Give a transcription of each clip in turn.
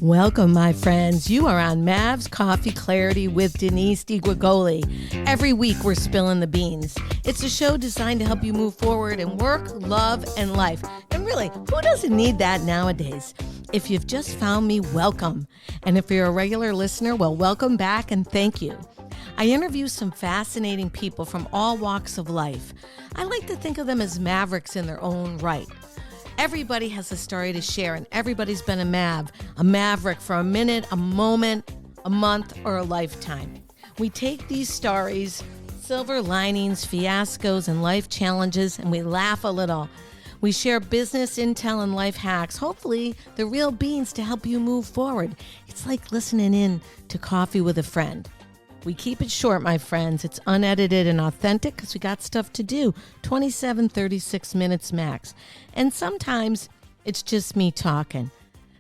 Welcome, my friends. You are on Mav's Coffee Clarity with Denise AKA. Every week, we're spilling the beans. It's a show designed to help you move forward in work, love, and life. And really, who doesn't need that nowadays? If you've just found me, welcome. And if you're a regular listener, well, welcome back and thank you. I interview some fascinating people from all walks of life. I like to think of them as mavericks in their own right. Everybody has a story to share, and everybody's been a maverick for a minute, a moment, a month, or a lifetime. We take these stories, silver linings, fiascos, and life challenges, and we laugh a little. We share business intel and life hacks, hopefully the real beans to help you move forward. It's like listening in to Coffee with a Friend. We keep it short, my friends. It's unedited and authentic because we got stuff to do. 27, 36 minutes max. And sometimes it's just me talking.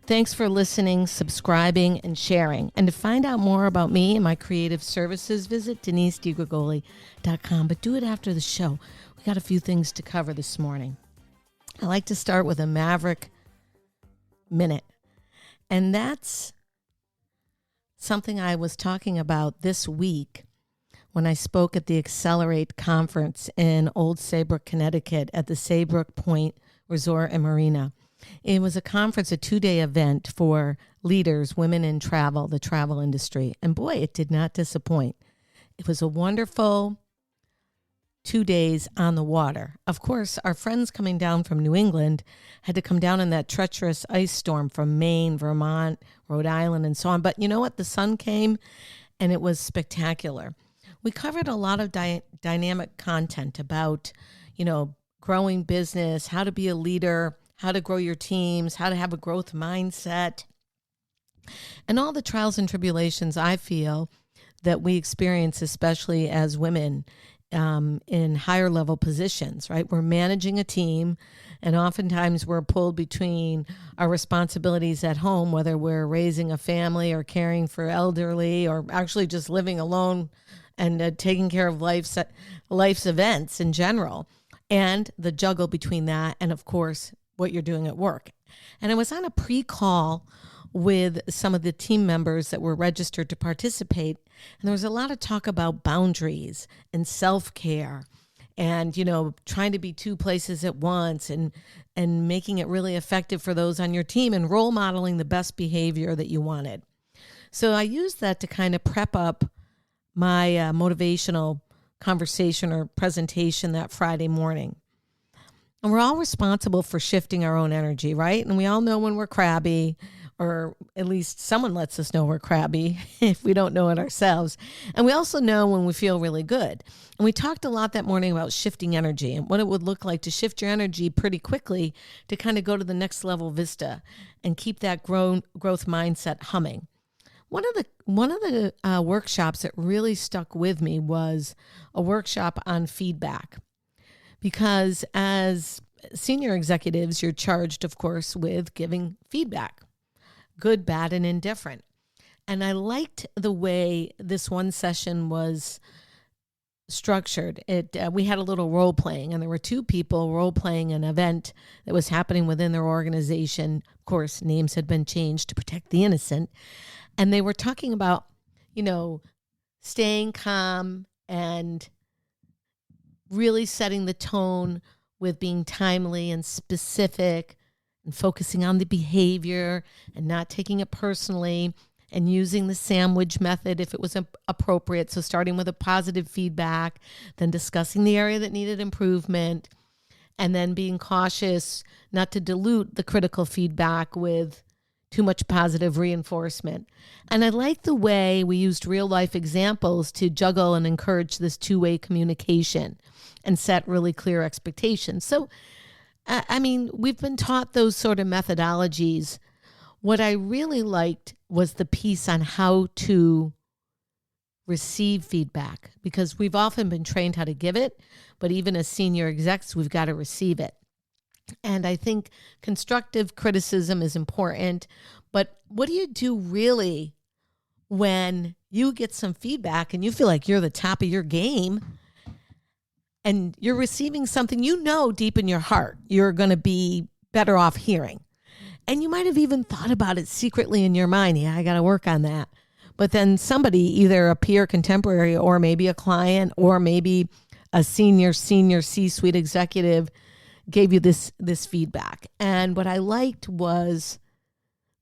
Thanks for listening, subscribing, and sharing. And to find out more about me and my creative services, visit deniseakagoli.com. But do it after the show. We got a few things to cover this morning. I like to start with a Maverick Minute. And that's something I was talking about this week when I spoke at the Accelerate conference in Old Saybrook, Connecticut at the Saybrook Point Resort and Marina. It was a conference, a 2-day event for leaders, women in travel, the travel industry. And boy, it did not disappoint. It was a wonderful 2 days on the water. Of course, our friends coming down from New England had to come down in that treacherous ice storm from Maine, Vermont, Rhode Island, and so on. But you know what? The sun came, and it was spectacular. We covered a lot of dynamic content about, growing business, how to be a leader, how to grow your teams, how to have a growth mindset, and all the trials and tribulations I feel that we experience, especially as women in higher level positions, right? We're managing a team, and oftentimes we're pulled between our responsibilities at home, whether we're raising a family or caring for elderly or actually just living alone and taking care of life's events in general, and the juggle between that and, of course, what you're doing at work. And I was on a pre-call with some of the team members that were registered to participate. And there was a lot of talk about boundaries and self-care and, trying to be two places at once and making it really effective for those on your team and role modeling the best behavior that you wanted. So I used that to kind of prep up my motivational conversation or presentation that Friday morning. And we're all responsible for shifting our own energy, right? And we all know when we're crabby, or at least someone lets us know we're crabby if we don't know it ourselves. And we also know when we feel really good. And we talked a lot that morning about shifting energy and what it would look like to shift your energy pretty quickly to kind of go to the next level vista and keep that growth mindset humming. One of the workshops that really stuck with me was a workshop on feedback. Because as senior executives, you're charged, of course, with giving feedback. Good, bad, and indifferent. And I liked the way this one session was structured. We had a little role playing, and there were 2 people role playing an event that was happening within their organization. Of course, names had been changed to protect the innocent. And they were talking about, staying calm and really setting the tone with being timely and specific and focusing on the behavior and not taking it personally and using the sandwich method if it was appropriate. So starting with a positive feedback, then discussing the area that needed improvement, and then being cautious not to dilute the critical feedback with too much positive reinforcement. And I like the way we used real life examples to juggle and encourage this 2-way communication and set really clear expectations. So we've been taught those sort of methodologies. What I really liked was the piece on how to receive feedback, because we've often been trained how to give it, but even as senior execs, we've got to receive it. And I think constructive criticism is important, but what do you do really when you get some feedback and you feel like you're the top of your game and you're receiving something deep in your heart you're going to be better off hearing? And you might have even thought about it secretly in your mind. Yeah, I got to work on that. But then somebody, either a peer contemporary or maybe a client or maybe a senior C-suite executive gave you this feedback. And what I liked was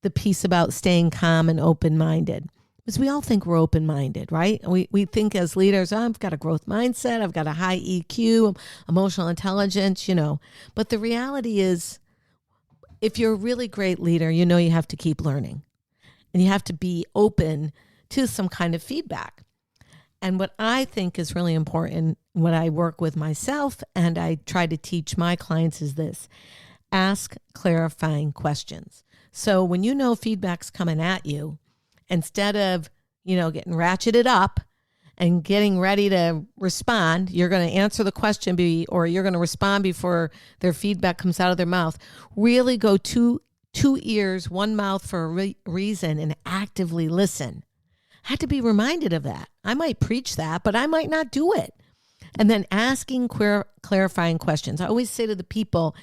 the piece about staying calm and open-minded. Because we all think we're open-minded, right? We think as leaders, I've got a growth mindset, I've got a high EQ, emotional intelligence, But the reality is, if you're a really great leader, you have to keep learning. And you have to be open to some kind of feedback. And what I think is really important when I work with myself and I try to teach my clients is this: ask clarifying questions. So when feedback's coming at you, instead of, getting ratcheted up and getting ready to respond, you're going to answer the question or you're going to respond before their feedback comes out of their mouth. Really go two ears, one mouth for a reason, and actively listen. I had to be reminded of that. I might preach that, but I might not do it. And then asking clarifying questions. I always say to the people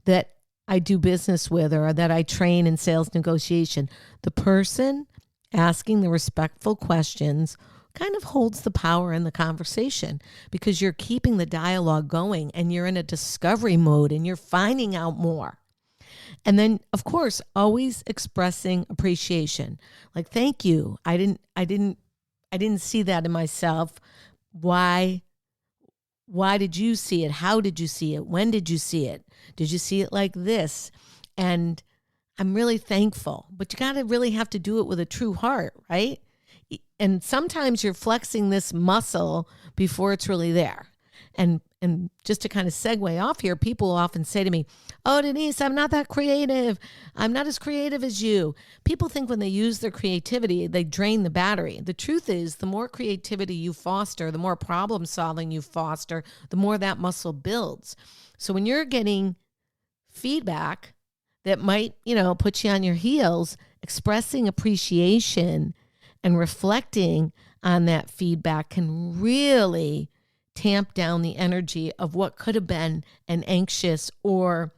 that I do business with or that I train in sales negotiation, the person asking the respectful questions kind of holds the power in the conversation, because you're keeping the dialogue going and you're in a discovery mode and you're finding out more. And then, of course, always expressing appreciation. Like, thank you. I didn't see that in myself. Why did you see it? How did you see it? When did you see it? Did you see it like this? And I'm really thankful. But you got to really have to do it with a true heart, right? And sometimes you're flexing this muscle before it's really there. And just to kind of segue off here, people will often say to me, oh, Denise, I'm not that creative. I'm not as creative as you. People think when they use their creativity, they drain the battery. The truth is, the more creativity you foster, the more problem solving you foster, the more that muscle builds. So when you're getting feedback that might, put you on your heels, expressing appreciation and reflecting on that feedback can really tamp down the energy of what could have been an anxious or,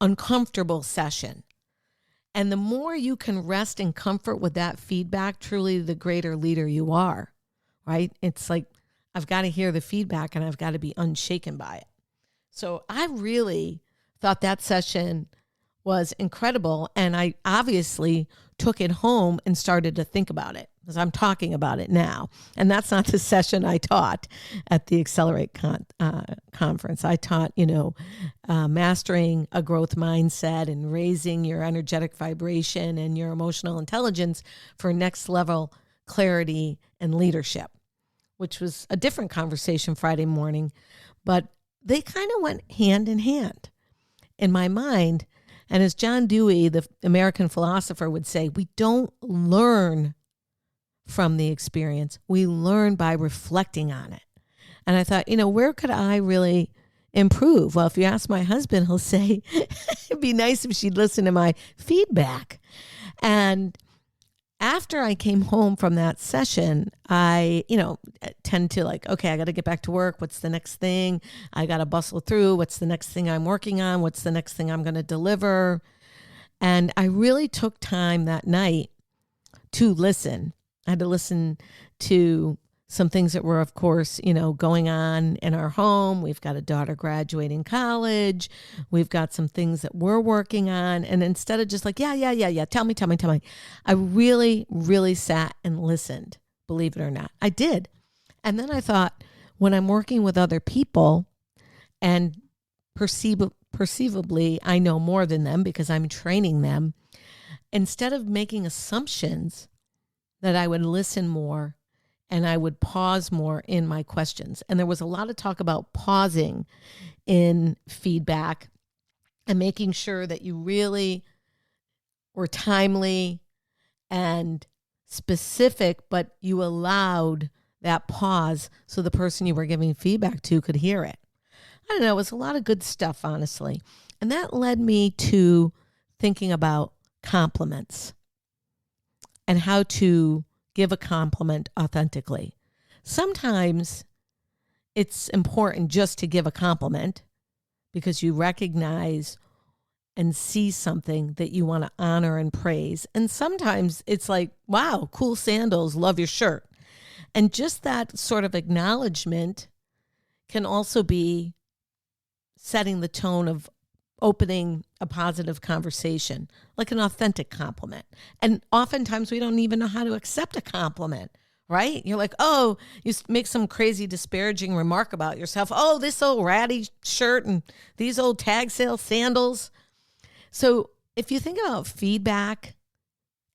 uncomfortable session. And the more you can rest in comfort with that feedback, truly the greater leader you are, right? It's like, I've got to hear the feedback and I've got to be unshaken by it. So I really thought that session was incredible. And I obviously took it home and started to think about it, because I'm talking about it now. And that's not the session I taught at the Accelerate conference. I taught, mastering a growth mindset and raising your energetic vibration and your emotional intelligence for next level clarity and leadership, which was a different conversation Friday morning. But they kind of went hand in hand in my mind. And as John Dewey, the American philosopher, would say, we don't learn from the experience. We learn by reflecting on it. And I thought, where could I really improve? Well, if you ask my husband, he'll say, it'd be nice if she'd listen to my feedback. And after I came home from that session, I, tend to okay, I got to get back to work. What's the next thing? I got to bustle through. What's the next thing I'm working on? What's the next thing I'm going to deliver? And I really took time that night to listen. I had to listen to some things that were, of course, going on in our home. We've got a daughter graduating college. We've got some things that we're working on. And instead of just yeah, tell me, I really, really sat and listened, believe it or not. I did. And then I thought, when I'm working with other people and perceivably I know more than them because I'm training them, instead of making assumptions, that I would listen more and I would pause more in my questions. And there was a lot of talk about pausing in feedback and making sure that you really were timely and specific, but you allowed that pause so the person you were giving feedback to could hear it. I don't know, it was a lot of good stuff, honestly. And that led me to thinking about compliments and how to give a compliment authentically. Sometimes it's important just to give a compliment because you recognize and see something that you want to honor and praise. And sometimes it's like, wow, cool sandals, love your shirt. And just that sort of acknowledgement can also be setting the tone of opening a positive conversation, like an authentic compliment. And oftentimes we don't even know how to accept a compliment, right? You're like, oh, you make some crazy disparaging remark about yourself. Oh, this old ratty shirt and these old tag sale sandals. So if you think about feedback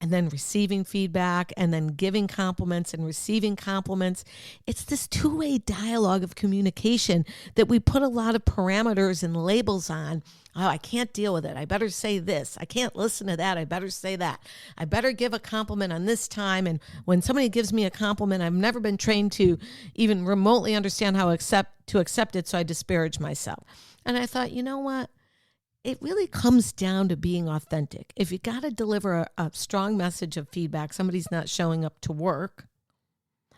and then receiving feedback and then giving compliments and receiving compliments, it's this two-way dialogue of communication that we put a lot of parameters and labels on. Oh, I can't deal with it. I better say this. I can't listen to that. I better say that. I better give a compliment on this time. And when somebody gives me a compliment, I've never been trained to even remotely understand how to accept it, so I disparage myself. And I thought, you know what? It really comes down to being authentic. If you got to deliver a strong message of feedback, somebody's not showing up to work.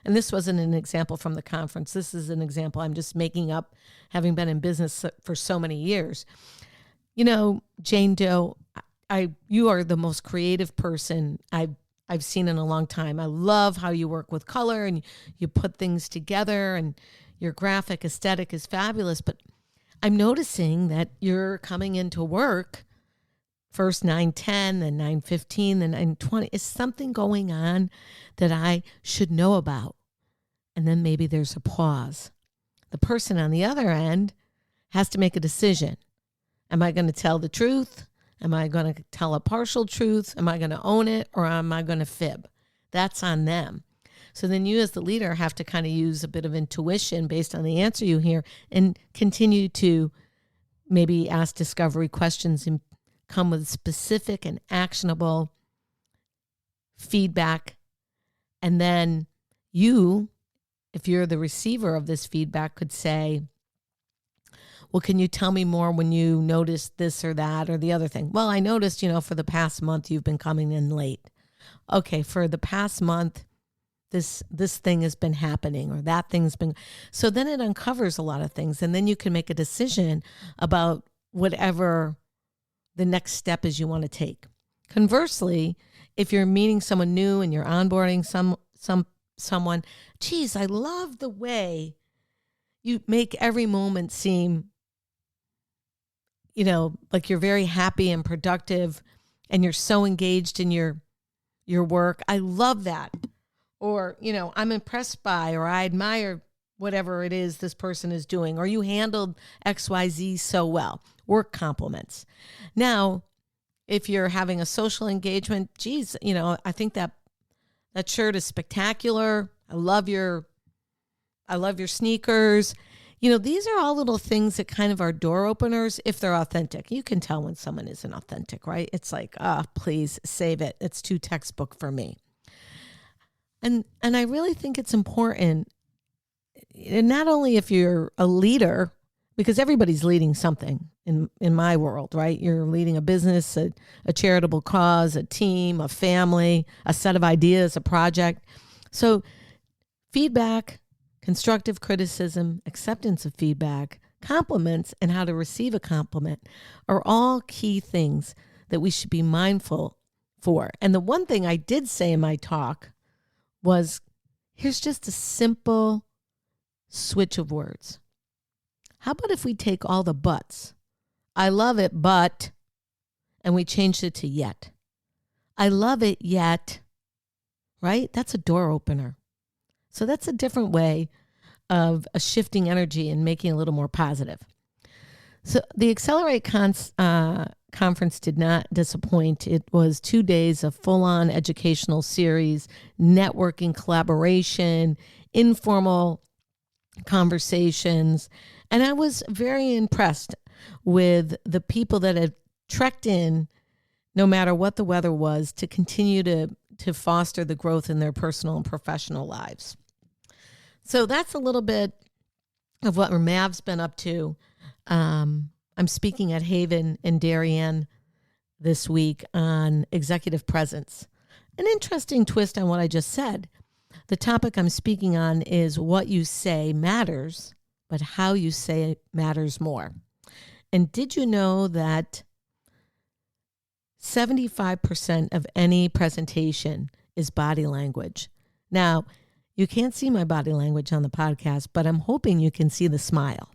And this wasn't an example from the conference. This is an example I'm just making up, having been in business for so many years. You know, Jane Doe, you are the most creative person I've seen in a long time. I love how you work with color and you put things together, and your graphic aesthetic is fabulous. But I'm noticing that you're coming into work first 9:10, then 9:15, then 9:20. Is something going on that I should know about? And then maybe there's a pause. The person on the other end has to make a decision. Am I going to tell the truth? Am I going to tell a partial truth? Am I going to own it, or am I going to fib? That's on them. So then you as the leader have to kind of use a bit of intuition based on the answer you hear and continue to maybe ask discovery questions and come with specific and actionable feedback. And then you, if you're the receiver of this feedback, could say, well, can you tell me more when you noticed this or that or the other thing? Well, I noticed, for the past month you've been coming in late. Okay, for the past month, this thing has been happening, or that thing's been. So then it uncovers a lot of things, and then you can make a decision about whatever the next step is you want to take. Conversely, if you're meeting someone new and you're onboarding someone, geez, I love the way you make every moment seem, like you're very happy and productive, and you're so engaged in your work. I love that. Or, I'm impressed by, or I admire whatever it is this person is doing, or you handled XYZ so well. Work compliments. Now, if you're having a social engagement, geez, I think that shirt is spectacular. I love your sneakers. These are all little things that kind of are door openers if they're authentic. You can tell when someone isn't authentic, right? It's like, please save it. It's too textbook for me. And I really think it's important, and not only if you're a leader, because everybody's leading something in my world, right? You're leading a business, a charitable cause, a team, a family, a set of ideas, a project. So feedback, constructive criticism, acceptance of feedback, compliments, and how to receive a compliment are all key things that we should be mindful for. And the one thing I did say in my talk was, here's just a simple switch of words. How about if we take all the buts? I love it, but, and we changed it to yet. I love it, yet, right? That's a door opener. So that's a different way of a shifting energy and making it a little more positive. So the Accelerate conference did not disappoint. It was 2 days of full-on educational series, networking, collaboration, informal conversations. And I was very impressed with the people that had trekked in, no matter what the weather was, to continue to foster the growth in their personal and professional lives. So that's a little bit of what Mav's been up to. I'm speaking at Haven in Darien this week on executive presence. An interesting twist on what I just said. The topic I'm speaking on is what you say matters, but how you say it matters more. And did you know that 75% of any presentation is body language. Now, you can't see my body language on the podcast, but I'm hoping you can see the smile.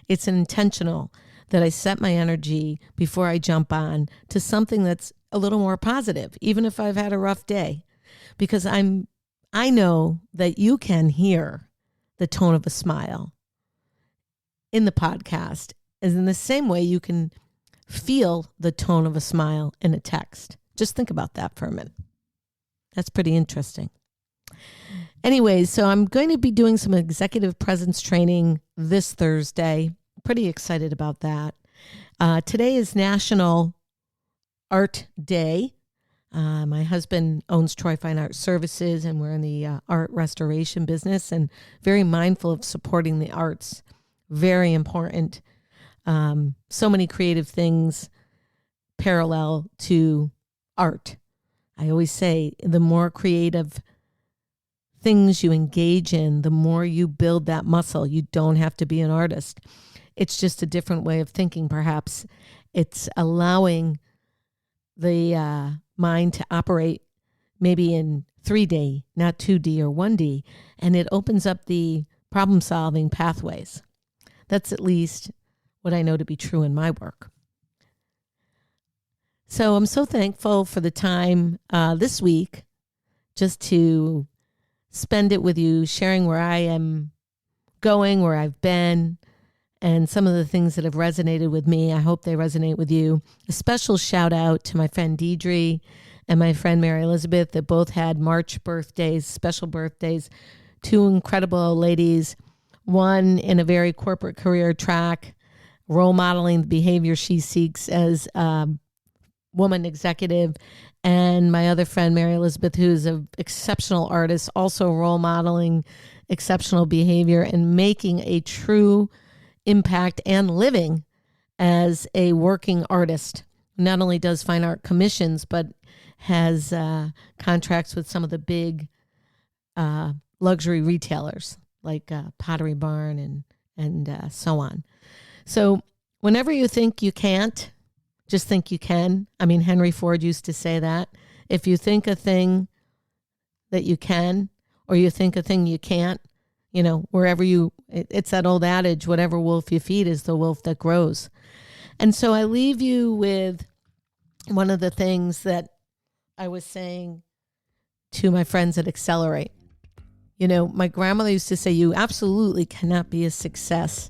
It's intentional that I set my energy before I jump on to something that's a little more positive, even if I've had a rough day, because I know that you can hear the tone of a smile in the podcast, as in the same way you can feel the tone of a smile in a text. Just think about that for a minute. That's pretty interesting. Anyways, so I'm going to be doing some executive presence training this Thursday. Pretty excited about that. Today is National Art Day. My husband owns Troy Fine Art Services, and we're in the art restoration business and very mindful of supporting the arts. Very important. So many creative things parallel to art. I always say the more creative things you engage in, the more you build that muscle. You don't have to be an artist. It's just a different way of thinking, perhaps. It's allowing the mind to operate maybe in 3D, not 2D or 1D, and it opens up the problem-solving pathways. That's at least what I know to be true in my work. So I'm so thankful for the time this week just to spend it with you, sharing where I am going, where I've been, and some of the things that have resonated with me. I hope they resonate with you. A special shout out to my friend Deidre and my friend Mary Elizabeth that both had March birthdays, special birthdays. Two incredible ladies, one in a very corporate career track, role modeling the behavior she seeks as a woman executive, and my other friend Mary Elizabeth, who is an exceptional artist, also role modeling exceptional behavior and making a true impact and living as a working artist. Not only does fine art commissions, but has contracts with some of the big luxury retailers like Pottery Barn and so on. So whenever you think you can't, just think you can. I mean, Henry Ford used to say that. If you think a thing that you can, or you think a thing you can't, wherever it's that old adage, whatever wolf you feed is the wolf that grows. And so I leave you with one of the things that I was saying to my friends at Accelerate. My grandmother used to say, you absolutely cannot be a success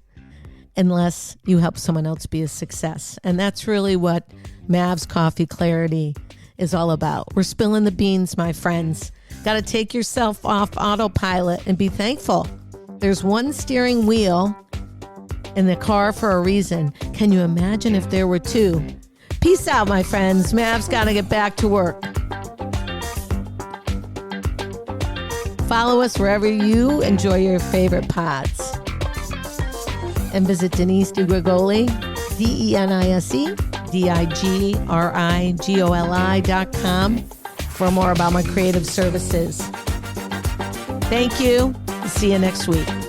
unless you help someone else be a success. And that's really what Mav's Coffee Clarity is all about. We're spilling the beans, my friends. Got to take yourself off autopilot and be thankful. There's one steering wheel in the car for a reason. Can you imagine if there were two? Peace out, my friends. Mav's got to get back to work. Follow us wherever you enjoy your favorite pods. And visit Denise DiGrigoli, DenisDigrigoli.com for more about my creative services. Thank you. See you next week.